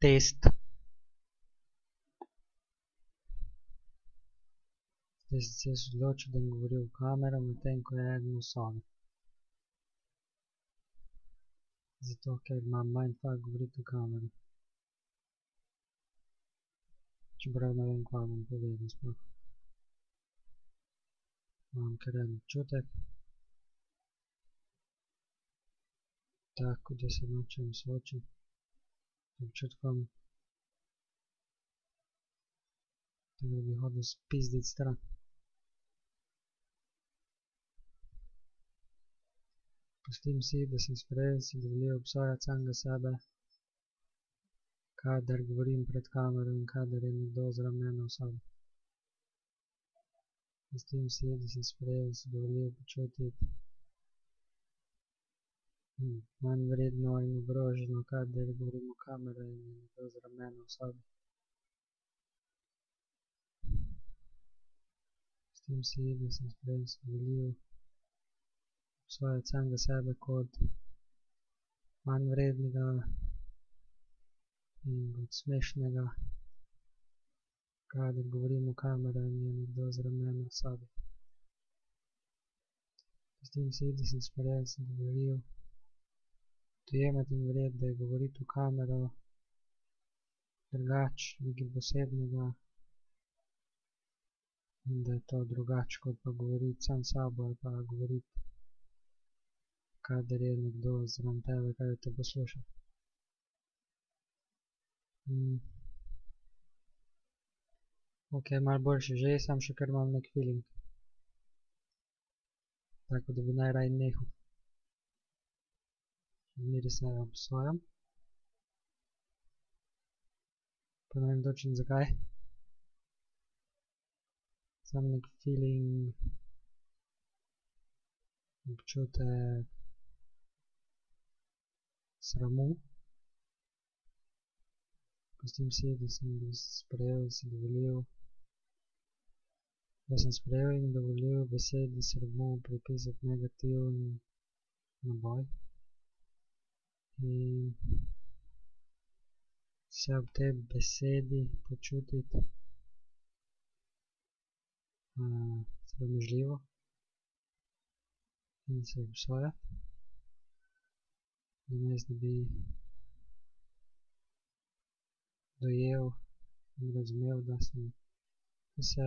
Test. Zdaj sem se jaz odločil, da bom govoril v kamero, medtem ko je eden v sobi. Zato, ker imam mindfuck govoriti v kamero. Čeprav ne vem, kva bom povedal sploh. Imam kar en občutek. Tako, da se nočem soočiti z občutkom, da bi hodil spizdit stran. Pustim si, da sem sprejel, si dovolil obsojati samega sebe, kadar govorim pred kamero in kadar je nekdo zraven mene v sobi. Pustim si, da sem sprejel, si dovolil počutiti manj vredno in ogroženo, kadar govorim v kamero in je nekdo zraven mene v sobi. Pustim si, da sem sprejel, si dovolil obsojati samega sebe kot manj vrednega in kot smešnega, kadar govorim v kamero in je nekdo zraven mene v sobi. Pustim si, da sem sprejel, si dovolil dojemati in verjeti, da je govoriti v kamero drugače, nekaj posebnega in da je to drugače, kot pa govoriti sam s sabo ali pa govoriti, kadar je nekdo zraven tebe, kadar te posluša. Ok, malo boljše že, samo še kar imam nek feeling. Tako da bi najraje nehal. Zmeraj se obsojam. Pa ne vem točno zakaj. Samo nek feeling, občutek sramu. Pustim si, da sem sprejel, si dovolil, da sem sprejel in dovolil besedi sramu pripisati negativni naboj. In se ob tej besedi počutiti sramežljivo in se obsojati, namesto da bi dojel in razumel, da se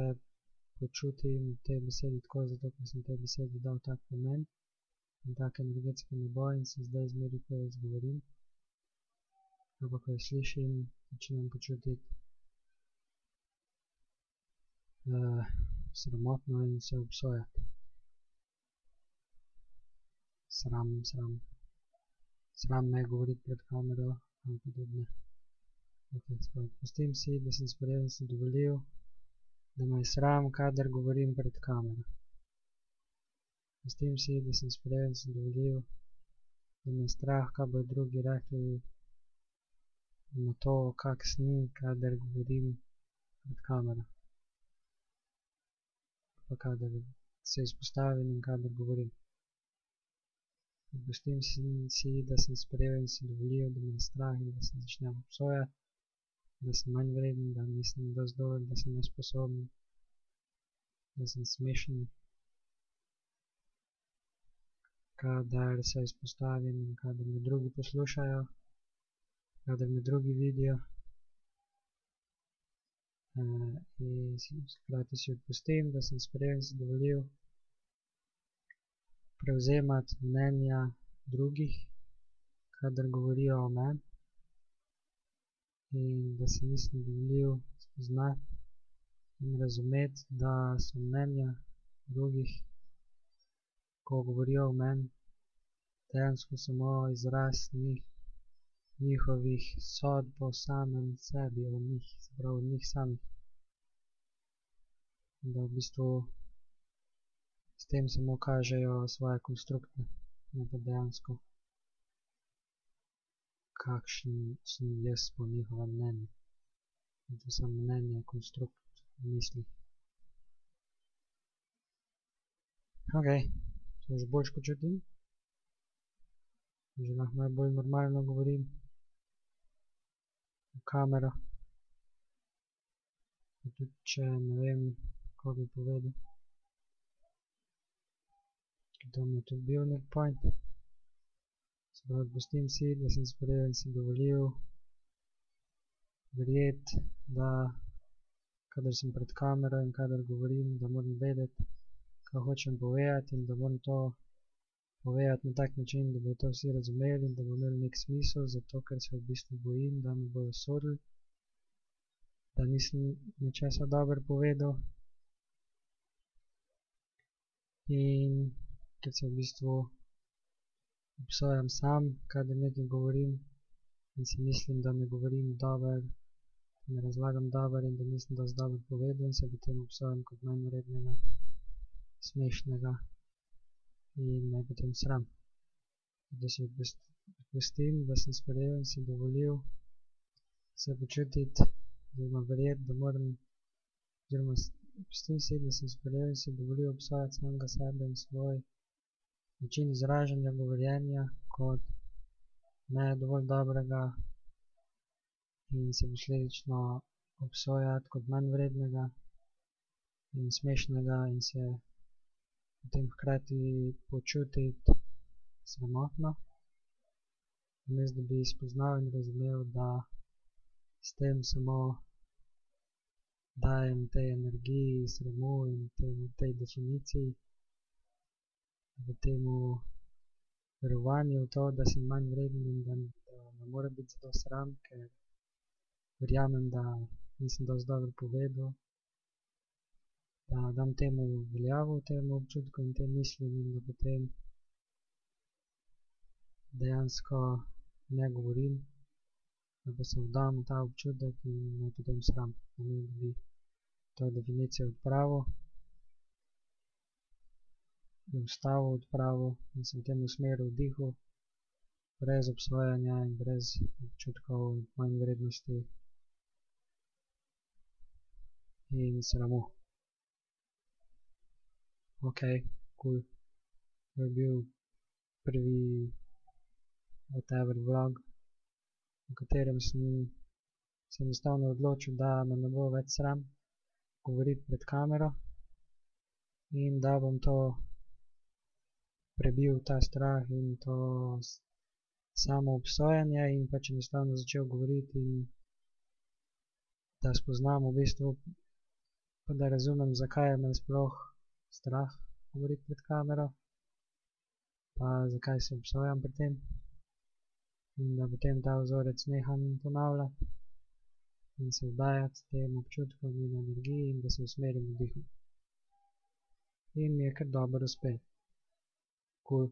počutim v tej besedi tako, zato ker sem tej besedi dal tak pomen in tak energetski naboj in se zdaj zmeraj, ko jo izgovorim ali pa ko jo slišim, začnem počutiti sramotno in se obsojati. Sram me je govoriti pred kamero ali podobne. Pustim si, da sem sprejel in si dovolil, da me je sram, kadar govorim pred kamero. Pustim si, da sem sprejel in si dovolil, da me je strah, kaj bodo drugi rekli na to, kak sem, kadar govorim pred kamero. Pa kadar se izpostavim in kadar govorim. Pustim si, da sem sprejel in si dovolil, da me je strah in da se začnem obsojati, da sem manj vreden, da nisem dosti dober, da sem nesposoben, da sem smešen, kadar se izpostavim in kadar me drugi poslušajo, kadar me drugi vidijo. In hkrati si odpustim, da sem sprejel in si dovolil prevzemati mnenja drugih, kadar govorijo o meni. In da si nisem dovolil spoznati in razumeti, da so mnenja drugih, ko govorijo o meni, dejansko samo izraz njihovih sodb o samem sebi, o njih, se pravi o njih samih. Da v bistvu s tem samo kažejo svoje konstrukte, ne pa dejansko kakšen sem jaz po njihovem mnenju. In to samo mnenje, konstrukt misli. Ok, se že boljš počutim. Že lahko malo bolj normalno govorim. kamero. Pa tudi če ne vem, kako bi povedal. To mi je tudi bil nek point. Se pravi, pustim si, da sem sprejel in si dovolil verjeti, da kadar sem pred kamero in kadar govorim, da moram vedeti, kaj hočem povedati in da moram to povedati na tak način, da bodo to vsi razumeli in da bo imel nek smisel, zato ker se v bistvu bojim, da me bodo sodili, da nisem nečesa dobro povedal. In ker se v bistvu obsojam sam, kadar nekaj govorim in si mislim, da ne govorim dobro, ne razlagam dobro in da nisem dosti dobro povedal in se potem obsojam kot manjvrednega, smešnega in me je potem sram. Da si pustim, da sem sprejel in si dovolil se počutiti, oziroma verjeti, da moram, oziroma pustim si, da sem sprejel in si dovolil obsojati samega sebe in svoj način izražanja, govorjenja kot ne dovolj dobrega in se posledično obsojati kot manjvrednega in smešnega in se potem hkrati počutiti sramotno, namesto da bi spoznal in razumel, da s tem samo dajem tej energiji, sramu in tej definiciji, v temu verovanju v to, da sem manjvreden in da ne more biti zato sram, ker verjamem, da nisem dosti dobro povedal, da dam temu veljavo, temu občutku in tem mislim in da potem dejansko ne govorim, da pa se vdam v ta občutek in me potem sram, da bi to definicijo odpravil, jo vstavil, odpravil in se v tem usmeril vdihu, brez obsojanja in brez občutkov manjvrednosti in sramu. Ok, cool. To je bil prvi whatever vlog, v katerem sem se enostavno odločil, da me ne bo več sram govoriti pred kamero in da bom to prebil, ta strah in to samo obsojanje in pač enostavno začel govoriti in da spoznam v bistvu, pa da razumem, zakaj me sploh strah govoriti pred kamero, pa zakaj se obsojam pri tem in da potem ta vzorec neham ponavljati in se vdajati tem občutkom in energiji in da se usmerim v vdihu. In mi je kar dobro uspelo. Cool.